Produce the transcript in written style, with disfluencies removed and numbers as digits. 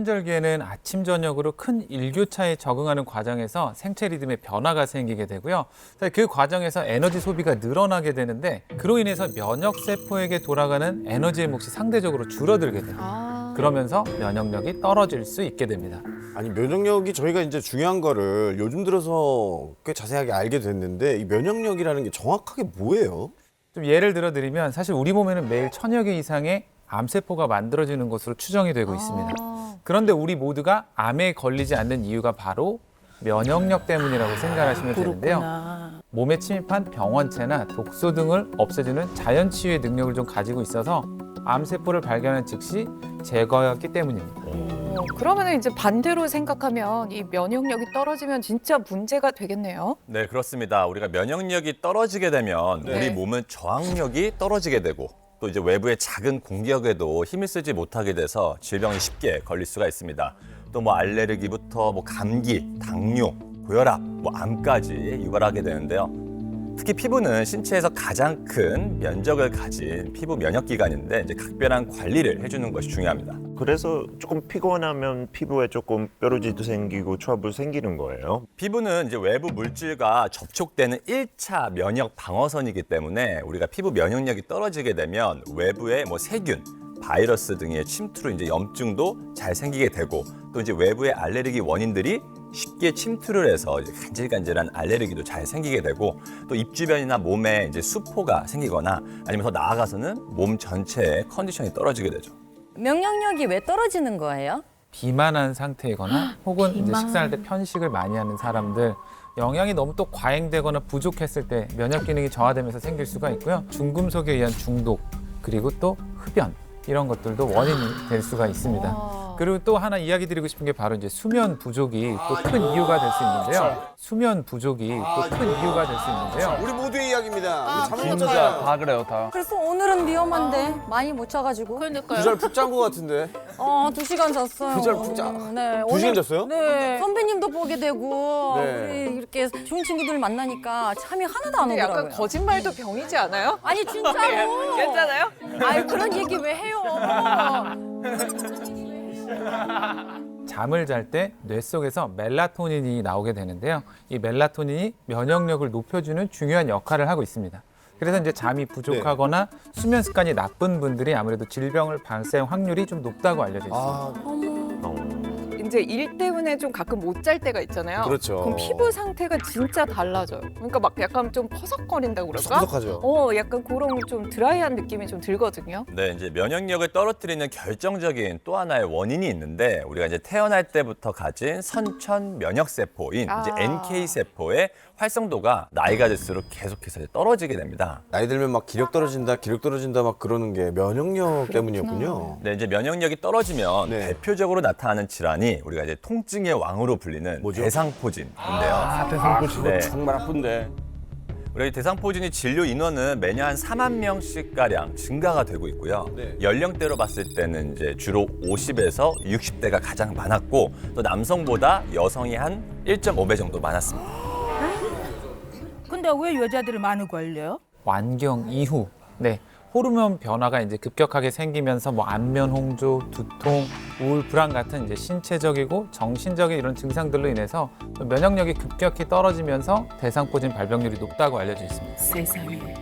순환절기에는 아침, 저녁으로 큰 일교차에 적응하는 과정에서 생체 리듬의 변화가 생기게 되고요. 그 과정에서 에너지 소비가 늘어나게 되는데 그로 인해서 면역세포에게 돌아가는 에너지의 몫이 상대적으로 줄어들게 돼요. 그러면서 면역력이 떨어질 수 있게 됩니다. 아니 면역력이 저희가 이제 중요한 거를 요즘 들어서 꽤 자세하게 알게 됐는데 이 면역력이라는 게 정확하게 뭐예요? 좀 예를 들어 드리면 사실 우리 몸에는 매일 1000여 개 이상의 암세포가 만들어지는 것으로 추정이 되고 있습니다. 그런데 우리 모두가 암에 걸리지 않는 이유가 바로 면역력 때문이라고 생각하시면 되는데요. 몸에 침입한 병원체나 독소 등을 없애주는 자연 치유의 능력을 좀 가지고 있어서 암세포를 발견한 즉시 제거했기 때문입니다. 그러면 이제 반대로 생각하면 이 면역력이 떨어지면 진짜 문제가 되겠네요. 네, 그렇습니다. 우리가 면역력이 떨어지게 되면 네. 우리 몸은 저항력이 떨어지게 되고 또 이제 외부의 작은 공격에도 힘을 쓰지 못하게 돼서 질병이 쉽게 걸릴 수가 있습니다. 또 뭐 알레르기부터 뭐 감기, 당뇨, 고혈압, 뭐 암까지 유발하게 되는데요. 특히 피부는 신체에서 가장 큰 면적을 가진 피부 면역기관인데 이제 각별한 관리를 해주는 것이 중요합니다. 그래서 조금 피곤하면 피부에 조금 뾰루지도 생기고 트러블 생기는 거예요. 피부는 이제 외부 물질과 접촉되는 1차 면역 방어선이기 때문에 우리가 피부 면역력이 떨어지게 되면 외부의 뭐 세균, 바이러스 등의 침투로 이제 염증도 잘 생기게 되고 또 이제 외부의 알레르기 원인들이 쉽게 침투를 해서 이제 간질간질한 알레르기도 잘 생기게 되고 또 입 주변이나 몸에 이제 수포가 생기거나 아니면 더 나아가서는 몸 전체의 컨디션이 떨어지게 되죠. 면역력이 왜 떨어지는 거예요? 비만한 상태이거나 혹은 이제 식사할 때 편식을 많이 하는 사람들, 영양이 너무 또 과잉되거나 부족했을 때 면역 기능이 저하되면서 생길 수가 있고요. 중금속에 의한 중독, 그리고 또 흡연 이런 것들도 원인이 될 수가 있습니다. 그리고 또 하나 이야기 드리고 싶은 게 바로 이제 수면 부족이 또 큰 이유가 될 수 있는데요. 수면 부족이 또 큰 이유가 될 수 있는데요. 우리 모두의 이야기입니다. 우리 잠을 못 진짜 잤어요. 다 그래요, 다. 그래서 오늘은 위험한데 많이 못 자가지고. 그러니까요. 두잘 푹 잔 것 같은데. 2시간 잤어요. 두잘 푹 자. 네. 2시간 잤어요? 네. 선배님도 보게 되고 네. 우리 이렇게 좋은 친구들 만나니까 잠이 하나도 안 근데 오더라고요. 약간 거짓말도 병이지 않아요? 아니 진짜로. 괜찮아요? 아유 그런 얘기 왜 해요? 잠을 잘 때 뇌 속에서 멜라토닌이 나오게 되는데요. 이 멜라토닌이 면역력을 높여주는 중요한 역할을 하고 있습니다. 그래서 이제 잠이 부족하거나 수면 습관이 나쁜 분들이 아무래도 질병을 발생 확률이 좀 높다고 알려져 있습니다. 이제 일 때문에 좀 가끔 못 잘 때가 있잖아요. 그렇죠. 그럼 피부 상태가 진짜 달라져요. 그러니까 막 약간 좀 퍼석거린다고 그럴까? 푸석푸석하죠. 약간 그런 좀 드라이한 느낌이 좀 들거든요. 네, 이제 면역력을 떨어뜨리는 결정적인 또 하나의 원인이 있는데 우리가 이제 태어날 때부터 가진 선천 면역세포인 이제 NK 세포의 활성도가 나이가 들수록 계속해서 이제 떨어지게 됩니다. 나이 들면 막 기력 떨어진다 막 그러는 게 면역력 때문이었군요. 네, 이제 면역력이 떨어지면 네. 대표적으로 나타나는 질환이 우리가 이제 통증의 왕으로 불리는 뭐죠? 대상포진인데요. 대상포진 네. 정말 아픈데. 우리 대상포진이 진료 인원은 매년 한 4만 명씩 가량 증가가 되고 있고요. 네. 연령대로 봤을 때는 이제 주로 50에서 60대가 가장 많았고 또 남성보다 여성이 한 1.5배 정도 많았습니다. 근데 왜 여자들이 많이 걸려요? 완경 이후 호르몬 변화가 이제 급격하게 생기면서 뭐 안면 홍조, 두통, 우울, 불안 같은 이제 신체적이고 정신적인 이런 증상들로 인해서 면역력이 급격히 떨어지면서 대상포진 발병률이 높다고 알려져 있습니다. 세상에.